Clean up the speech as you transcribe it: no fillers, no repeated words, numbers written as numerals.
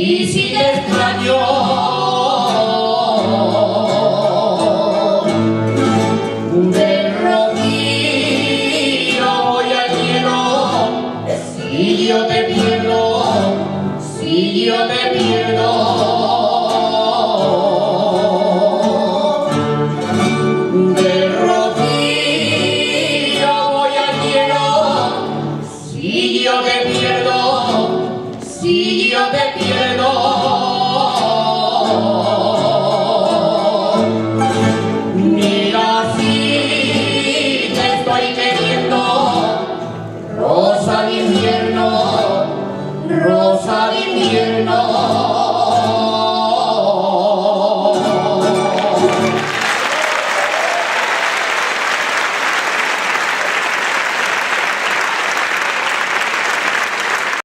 Y si te extraño, de rodillas voy al cielo. Si yo te pierdo, si yo te pierdo, de rodillas voy al cielo. Si yo te pierdo, si yo te pierdo, mira si te estoy queriendo, rosa de invierno, rosa de invierno.